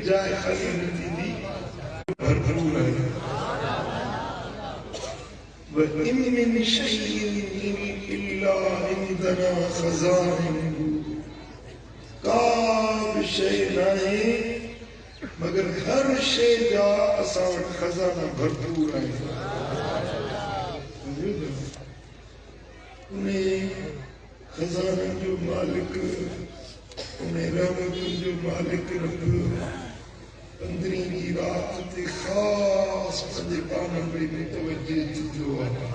जाए खाली नहीं थी भरपूर है वइन मिन शैइन इल्ला इंदना खज़ाइनुहु का भी शै नहीं मगर हर शै जा असां वटि खज़ाना भरपूर है उन्हें खज़ाना जो मालिक उन्हें रहमतुन जो मालिक रब 15 की रात ते खास पंहिंजे पान में मुतवज्जे थींदो आहे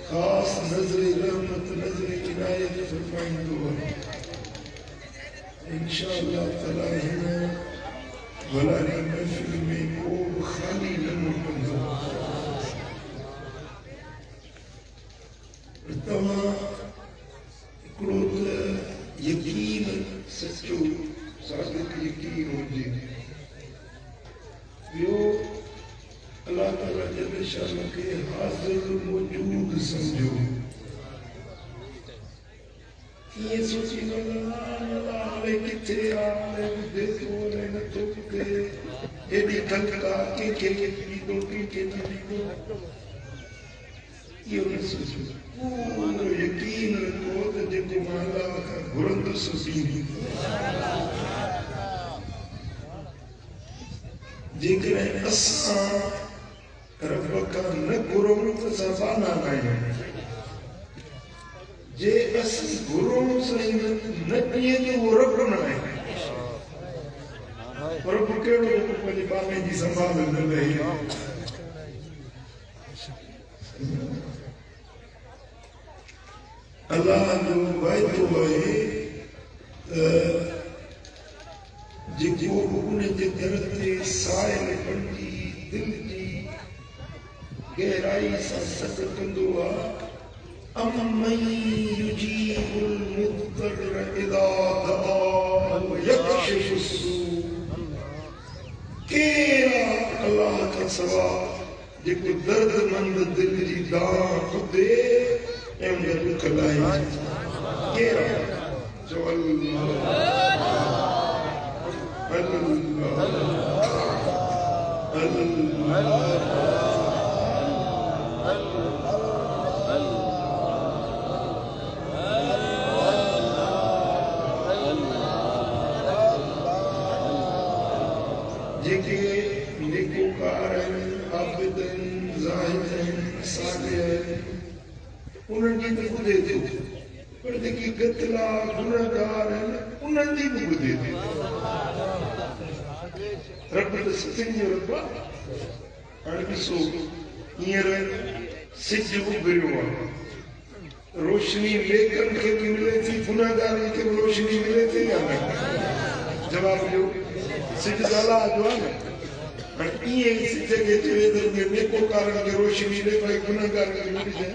खास नज़र रहमत नज़र इनायत फरमाईंदो आहे इंशाअल्लाह ताला हिन भलारी महफ़िल में को खाली न मोटंदो तव्हां हिकिड़ो त यकीन सचो सादिक यकीन हुजे ॿियो अल्लाह ताला जल शान खे हाज़िर मौजूद समझो ईअं सोचींदो अल्लाह हाणे किथे आहे ॿुधे थो अलाए नथो ॿुधे हेॾी थका कंहिंखे ॾींदो कंहिंखे न ॾींदो इहो न सोचो पूरो यकीन रखो त जेको मां अल्लाह खां घुरंदुसि जेकॾहिं असां रब खां न घुरूं त असां बाना आहियूं जे असां घुरूं साईं न ॾिए त उहो रब न आहे रब कहिड़ो जेको पंहिंजे बाने जी संभाल न लहे अल्लाह जो वाइदो आहे जेको उन जे दर ते साइल पंहिंजी दिल जी गहराई सां सॾु कंदो आहे अमन युजीबुल मुद्दर इज़ा दआहु यक्शिफु सूअ केरु अल्लाह खां सवाइ जेको दर्दमंद दिल जी दाह ॿुधे ऐं उन दुख लाइ केरु जो जेके नेकोकार आहिनि आबिद आहिनि ज़ाहिद आहिनि सालिह आहिनि उन्हनि जी बि ॿुधे थो पर जेके गतला गुनहगार आहिनि उन्हनि जी बि ॿुधे थो रब त सभिनि जो रब आहे हाणे ॾिसो हींअर सिज उभरियो आहे रोशनी लेकनि खे बि मिले थी गुनहगारनि खे बि रोशनी मिले थी या न जवाब ॾियो सिज अलाह जो आहे न हाणे ईअं सिज खे चवे त नेकोकारनि खे रोशनी ॾे भई गुनहगारनि खे मिली जाए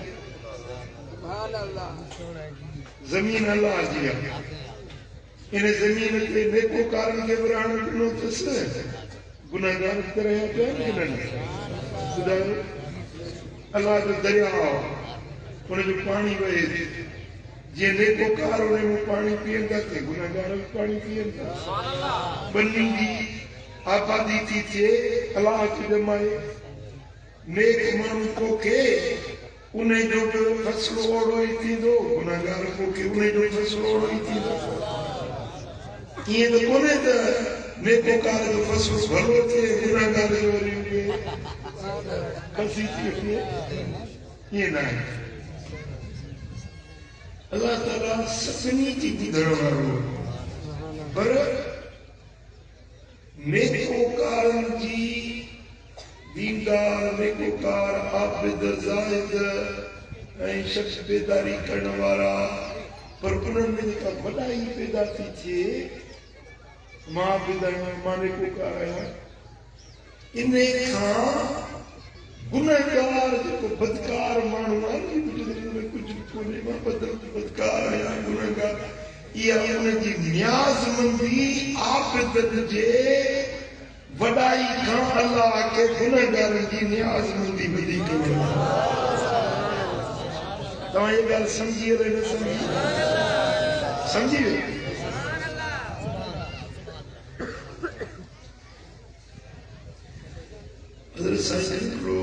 ज़मीन अल्लाह जी आहे इन ज़मीन ते नेकोकारनि खे विरहाइण ॾिनो अथसि गुनहगार तरह पिया कि न ॿुधायो अल्लाह जो दरिया हुनजो पाणी वहे जीअं नेकोकार हुन में पाणी पीअनि था ते गुनहगार बि पाणी पीअनि था ॿनी जी आबादी थी थिए अलाह खे ॼमाए नेक माण्हू पोखे उन जो बि फ़सुलु ओड़ो ई थींदो गुनहगार पोखे उन जो फ़सुलु ओड़ो ई थींदो ईअं त कोन्हे त नेकोकार जो फ़सुलु भलो थिए गुनहगार जो वरी खसी थी थिए ईअं न आहे अल्लाह ताला सभिनी जी ॿुधण वारो पर नेकोकारनि जी दीनदार नेकोकार आबिद ज़ाहिद ऐं शख्स बेदारी करण वारा पर उन्हनि में जेका वॾाई पैदा थी थिए मां आबिद आहियां मां नेकोकार आहियां इन खां गुनहगार जेको बदकार माण्हू आहे कुझु कोन्हे मां बदकार आहियां गुनहगार इहा उनजी न्याज़मंदी आबिदनि जे वॾाई खां अल्लाह खे गुनहगारनि जी न्याज़मंदी वधीक तव्हां इहा ॻाल्हि सम्झी अलाए न सम्झी साईं हिकिड़ो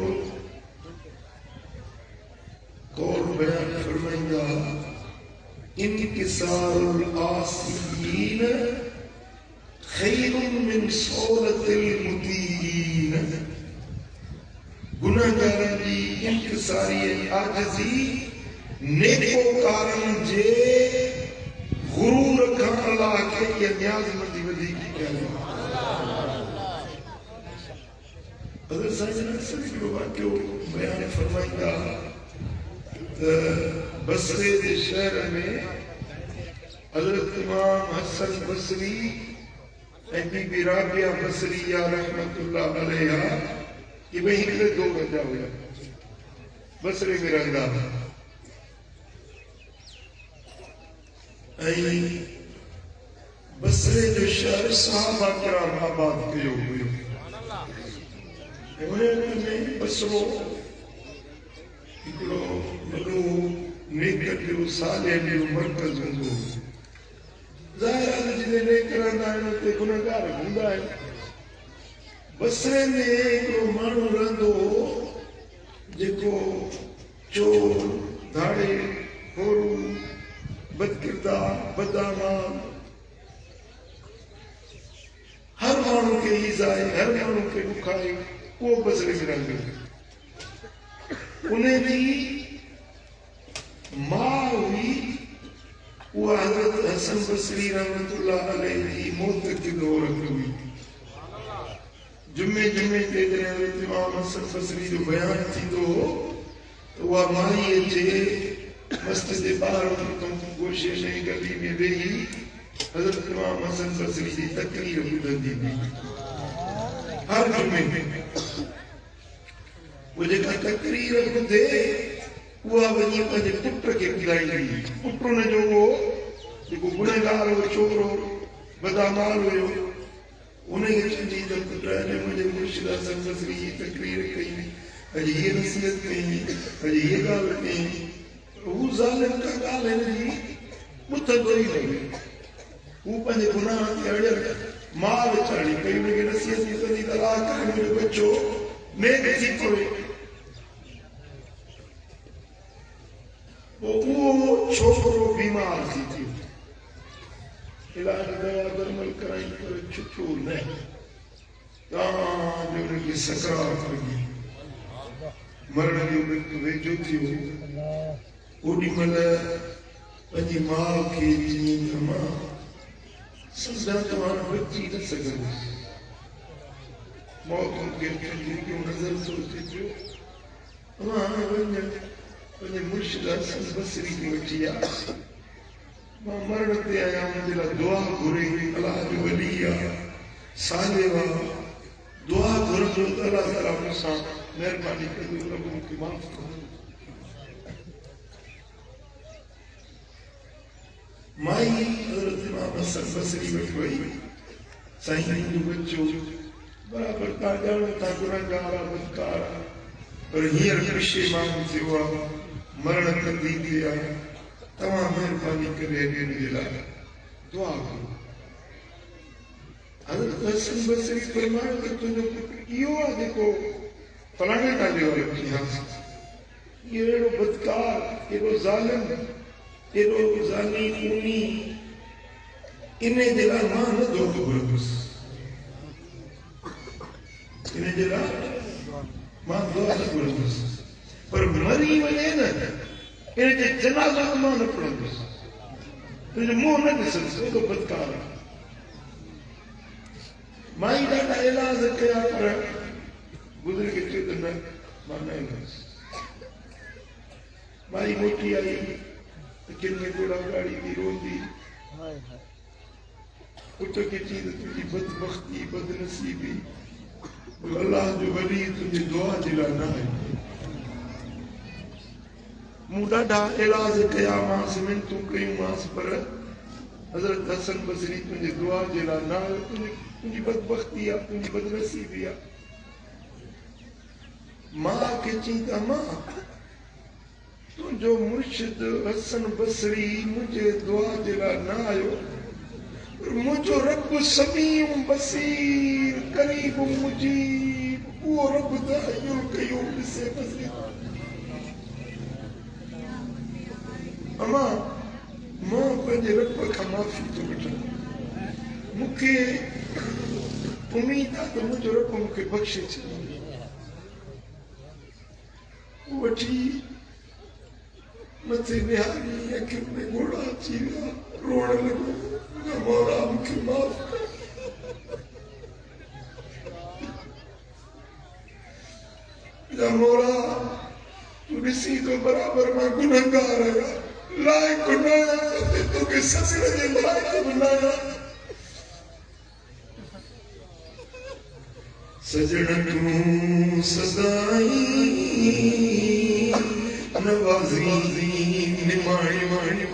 कौल बयान फरमाईंदा इनकिसारुल आसीन खैरुन मिन सौलतिल मुतीन। गुनाहगारन जी इनकिसारी आजिज़ी नेकोकारन जे गुरूर खां अल्लाह खे ये न्याज़मंदी वधीक कयलु। हज़रत साईं अक्सर हिकिड़ो वाक़ियो बयान फरमाईंदा त बसरे जे शहर में हज़रत इमाम हसन बसरी ऐं बीबी राबिया बसरिया रहमतुल्लाह अलैहा ये ॿई हिकिड़े दौर जा हुया, बसरे में रहंदा हुआ ऐं बसरे जो शहर सहाबा किराम आबाद कयो हुयो। उन्हनि में बसरो हिकिड़ो वॾो नेकनि जो सालिहनि जो मर्कज़ हूंदो हो। ज़ाहिर आहे जिते नेक रहंदा आहिनि उते गुनहगार हूंदा आहिनि। बसरे में हिकिड़ो माण्हू रहंदो हो जेको चोर, धाड़े, खोरू, बदकिरदार, बदआमाल, हर माण्हू खे ईज़ाए, हर माण्हू खे ॾुखाए, उहो बसरे में रहंदो हो। उन जी मां हुई उहा हज़रत हसन बसरी रहमतुल्लाह अलैह जी मौत जी औरत हुई। जुमे जुमे ते जॾहिं हज़रत इमाम हसन बसरी जो बयान थींदो हो त उहा माई अचे मस्जिद जे ॿाहिरि गोशे में गली में वेही हज़रत इमाम हसन बसरी जी तकरीर ॿुधंदी हुई हर जुमे में। वो जेका तकरीर ॿुधे उहा वञी पंहिंजे पुट खे ॿुधाईंदी। पुट हुनजो उहो जेको गुनहगार हो, चोर हो, बदआमाल हुयो, उनखे चवंदी त पुट अॼु मुंहिंजे मुर्शिद हसन बसरी जी तकरीर कई, अॼु हीअ नसीहत कई, अॼु हीअ ॻाल्हि कई। हू ज़ालिम का ॻाल्हि हिन जी ॿुधंदो ई न हुयो। हू पंहिंजे गुनाह ते अड़ियल माल चाढ़ी कई, हुनखे नसीहत कंदी त अलाह करे मुंहिंजो बच्चो नेक थी पवे। वो छोकरो बीमार थी थियो, इलाज दवा दरमल कराई पर छुटो न, जो उनखे सकरात लगी, मरण जो वक़्तु वेझो थियो। ओॾी महिल पंहिंजी माउ खे चयईं त मां सदा तव्हां बची न सघंदुसि, मौत मूंखे नज़र थो अचे पियो, तव्हां हाणे वञ पंहिंजे मुर्शिद हसन बसरी खे वठी आ, मां मरण ते आहियां, मुंहिंजे लाइ दुआ घुरे, अलाह जो वली आहे, सालिह आहे, दुआ घुरंदो त अलाह ताला मूंसां महिरबानी कंदो, रब मूंखे माफ़ कंदो। माई हज़रत इमाम हसन बसरी वटि वई, साईं मुंहिंजो बच्चो बराबरि तव्हां ॼाणो था गुनहगार आहे, बदकार आहे, पर हींअर पशेमान थियो आहे, मरण कंदी थी आहे, तव्हां महिरबानी करे हिनजे लाइ दुआ कयो। हज़रत हसन बसरी फरमायो त तुंहिंजो पुटु इहो आहे जेको फलाणे नाले वारो इतिहास, इहो अहिड़ो बदकार, एॾो ज़ालिम, एॾो ज़ानी ऊनी, इन जे लाइ मां न दुआ घुरंदुसि, इन जे लाइ मां दुआ न घुरंदुसि, पर मरी वञे न इन जे जनाज़ो मां न पढ़ंदुसि, तुंहिंजो मुंहुं न ॾिसंदुसि, एॾो बदकार आहे। माई ॾाढा इलाज कया पर बुज़ुर्ग चयो त न, मां न ईंदुसि। माई मोटी आई त किन में घोड़ा गाड़ी थी रोंदी, पुट खे चई त तुंहिंजी बदबख्ती, बदनसीबी, अल्लाह जो वली तुंहिंजी दुआ जे लाइ न आहे। मूं ॾाढा इलाज कया मांसि, मिनतूं कयूं मांसि, पर हज़रत हसन बसरी तुंहिंजे दुआ जे लाइ न आहे, तुंहिंजी बदबख्ती आहे, तुंहिंजी बदनसीबी आहे। मां खे चई त मां तुंहिंजो मुर्शिद हसन बसरी मुंहिंजे दुआ जे लाइ न आयो, मुझो रब समीउ बसीर करीब मुजीब वो रब तायुल कयूम से बसे अमा मां पंहिंजे रब खां माफ़ी थो वठां मूंखे उम्मीद आहे त मुंहिंजो रब मूंखे बख़्शे छॾींदो वठी मथे निहारी अखियुनि में ॻोढ़ा अची विया रोअण लॻो मौला मूंखे माफ़ कर या मौला तू ॾिसी तो बराबर मां गुनहगार आहियां लाइक़ न आहियां तोखे ससुर जे लाइक़ बि न आहियां सजण तूं सदाई नवाज़ी निमाणी वाणी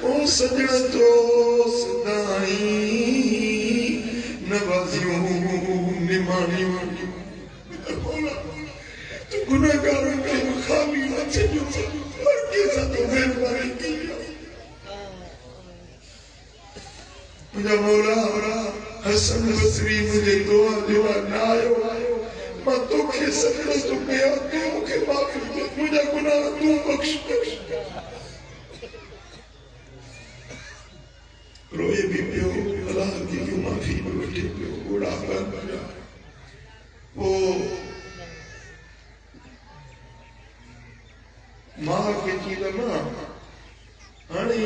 ओ सजण तो सदाई नवाज़ियों निमाणी वाणी तू गुनहगारन खे खाली न छॾियो हर कंहिंसां तो महिरबानी कई मुझा मौला हसन बसरी मुझे दुआ दुआ ना आयो मां तोखे सजणो तो कया तू मूंखे माफ़ी दे मुझा गुनाह तू बख्श रोए भी पियो अल्लाह की माफ़ी भी वठे पियो घोड़ा पर वो मां खे चई त मां हाणे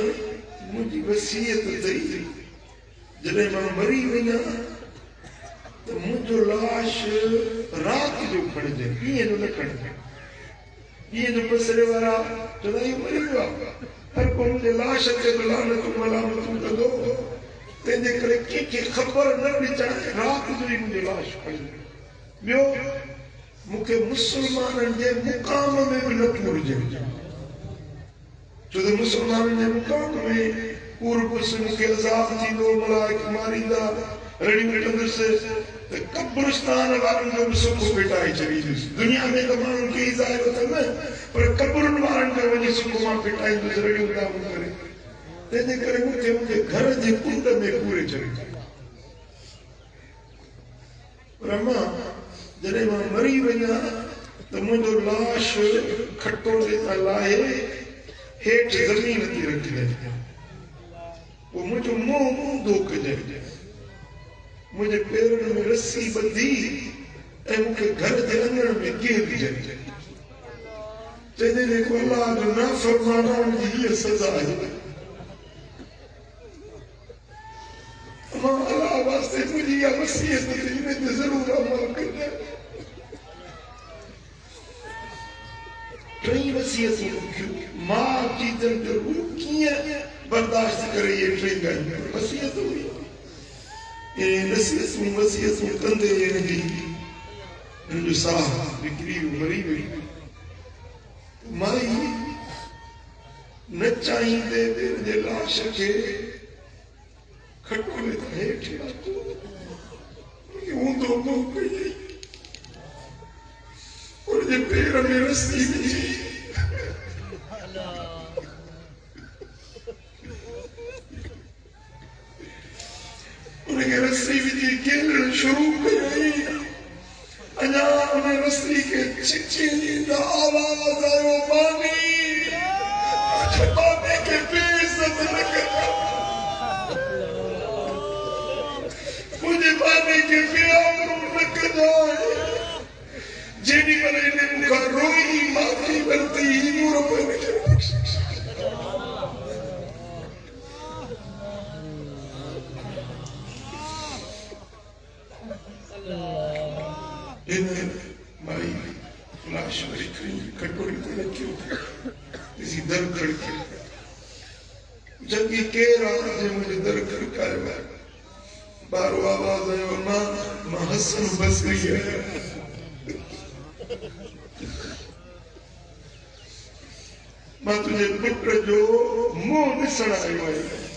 मुंहिंजी वसीयत अथई जॾहिं मां मरी वञा त मुंहिंजो लाश राति जो खणिजे ॾींहं जो न खणिजे ॾींहं जो पसरे वारा चवंदा इहो मरी वियो आहे हर को मुंहिंजे लाश ते लानतूं मलामतूं कंदो तंहिंजे करे कंहिंखे ख़बर न ॾिजाए राति जो ई मुंहिंजो लाश खणिजे ॿियो मूंखे मुस्लमाननि जे मुक़ाम में बि न पूरजे छो त मुस्लमाननि जे मुक़ाम में मूंखे अज़ाब थींदो मलाइक मारींदा रड़ी वठंदुसि त कब्रिस्तान वारनि जो बि सुख भेटाए छॾींदुसि दुनिया में त माण्हुनि खे ईज़ायो अथनि पर कब्रुनि वारनि जो वञी सुख मां भेटाईंदुसि रड़ियूं दाम करे तंहिंजे करे मूंखे मुंहिंजे घर जे कुंड में पूरे छॾींदो पर मां जॾहिं मां मरी वञा त मुंहिंजो लाश खटोले तां लाहे हेठि ज़मीन ते रखिजे वो मुझे मुंह धोकजे मुझे पेरन में रस्सी बंधी ए मुखे घर जे अंगण में घेरजे तेने ने को अल्लाह जो नाफरमाना जी ये सजा है मां अल्लाह वास्ते मुझे या वसीयत थी ने जरूर अमल करना कई वसीयत मां चीजन जरूर किए बर्दाश्त करे ये ट्रेन गई वसीयत हुई ये वसीयत कंदे जी जो साह बिक्री मरी वई माई न चाहींदे जे लाश खे खटोले त हेठि ऊंधो मुंह कई उनजे पेर में रस्सी विझी उनखे रस्सी विझी खेलण शुरू कई अञा उन रस्सी खे छिछींदा आवाज़ आयो पानी पानी खे बेइज्जत न कयो मुंहिंजे पानी खे बेआबरू न कजो जेॾी महिल हिन मूंखां रोई माफ़ी वरिती नूर खे माई लाश वरी कटोरी ते रखियो किसी दर खड़के जबकि केर आवाज़ मुझे दर खड़कायो बारो आवाज़ आयो मां हसन बसरी आहियां मां तुझे पुट जो मुंह ॾिसण आयो आहियां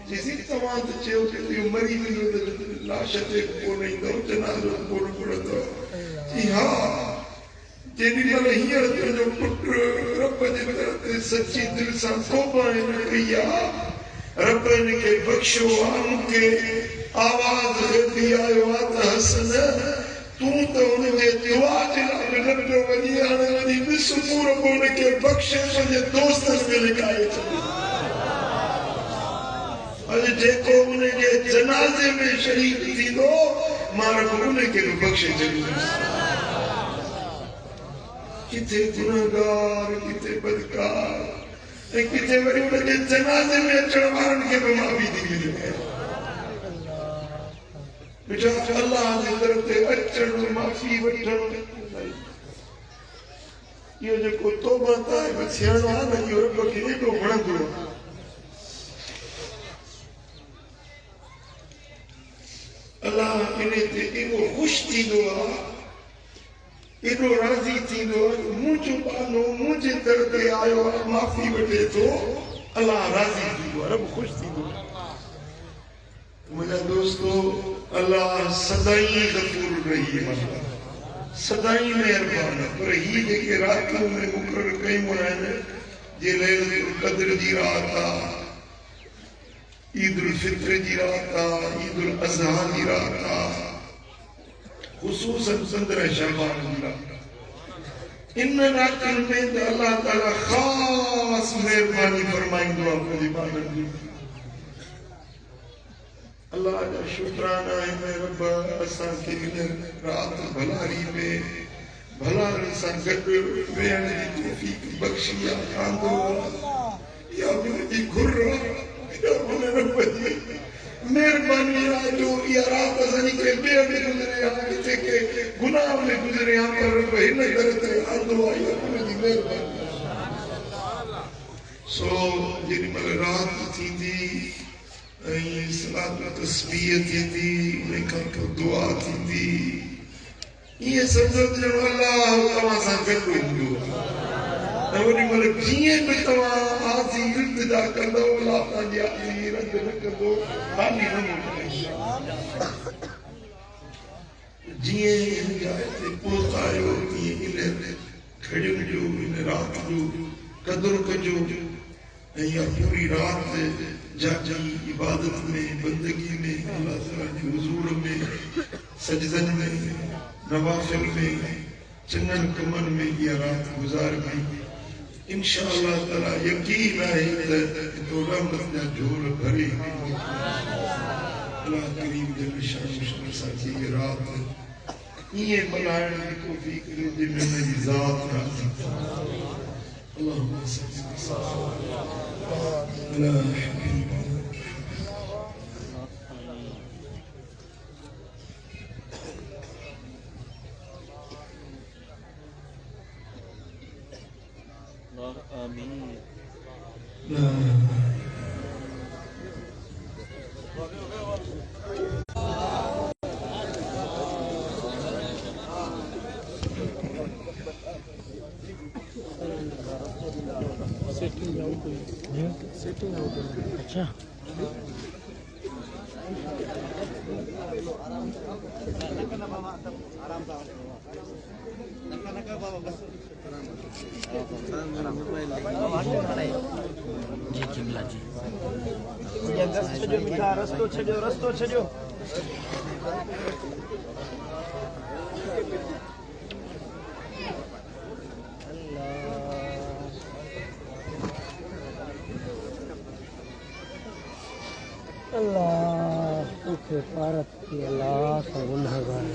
जिसी तव्हां त चयो कि मरी वियो त लाश ते कोन ईंदो जनाज़ो कोन पढ़ंदो जी हा जेॾी महिल हींअर तुंहिंजो पुट रब जे दर ते सची दिलि सां तौबा कई आहे रब इनके बख्शो उनके आवाज देती आयो आत हसन तू तो उनके दुआ दिला रब जो वजी आने वजी बिस्मूर उनके बख्शे मुझे दोस्तन में लिखाए अरे जेको उनके जनाजे में शरीक थी दो मारक उनके बख्शे जरूर किथे गुनहगार किथे बदकार किथे वरी उनके जनाजे में अचण वारन के भी माफी दी मिले बेटा अल्लाह की तरफ से अचण माफी वठण यो जेको तौबा ताए बसियाणो आ न यो रब खे एॾो वणंदो अल्लाह इने ते एॾो ख़ुशि थींदो आहे एॾो राज़ी थींदो आहे मुंहिंजो बानो मुंहिंजे दर ते आयो आहे माफ़ी वठे थो अल्लाह राज़ी थींदो आहे रब ख़ुशि थींदो आहे मुंहिंजा दोस्तो अल्लाह सदाई गफ़ूर रहीम सदाई महिरबान पर ही जेके रातियूं में मुक़ररु कयूं आहिनि जे लैलतुल क़द्र जी रात आहे ईद उल फित्र जी रात आहे ईद उल अज़हा जी रात आहे खुसूसन 15 शअबान जी रात इन रातियुनि में त अल्लाह ताला ख़ास महिरबानी फरमाईंदो आहे पंहिंजे बांदनि जी अल्लाह जा शुक्राना आहिनि रब असांखे इन रात भलारी में भलारनि सां गॾु वेहण जी तौफ़ीक़ बख़्शी आहे कांदो या मुंहिंजी घुर मेहरबानी जो या रात असांजी के ॿिए में गुज़रे आहे किथे के गुनाह में गुज़रे आहे पर रब हिन दर ते आंदो आहे या मुंहिंजी महिरबानी सो जेॾी महिल रात थींदी ऐं सलात तस्बीह थींदी उन खां पोइ दुआ थींदी ईअं सम्झो त ॼणो अल्लाह तव्हां सां गॾु हूंदो ऐं ओॾी महिल जीअं बि तव्हां आज़ी इल्तिजा कंदो अल्लाह तव्हांजी आज़ी रद न कंदो ख़ाली न मोटाईंदो जीअं हिन जाइ ते पहुचायो तीअं इन खड़ियुनि जो इन राति जो क़दुरु कजो ऐं इहा पूरी राति जाजी इबादत में बंदगी में अल्लाह ताला जे हुज़ूर में सजदन में नवाफिल में चङनि कमनि में इहा राति गुज़ारबी इंशाअल्लाह ताला यकीन आहे त तो रहमत जा झोल भरे अल्लाह करीम जल शान असांखे इहा राति ईअं मल्हाइण जी तौफ़ीक़ ॾिए जंहिंमें हुनजी ज़ात राज़ी अल्लाहुम्म सल्ली अला हबीब आमीन सेटिंग आउट अच्छा जी किमला जी रस्तो छो अल्लाह उसे भारत की अल्लाह का गुनहगार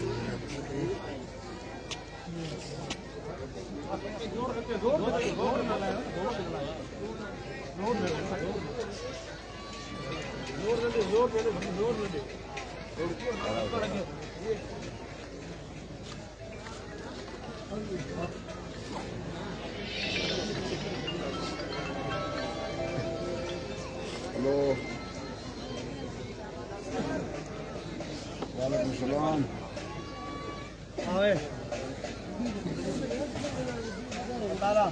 हेलो वालेकुम सलाम आए ताला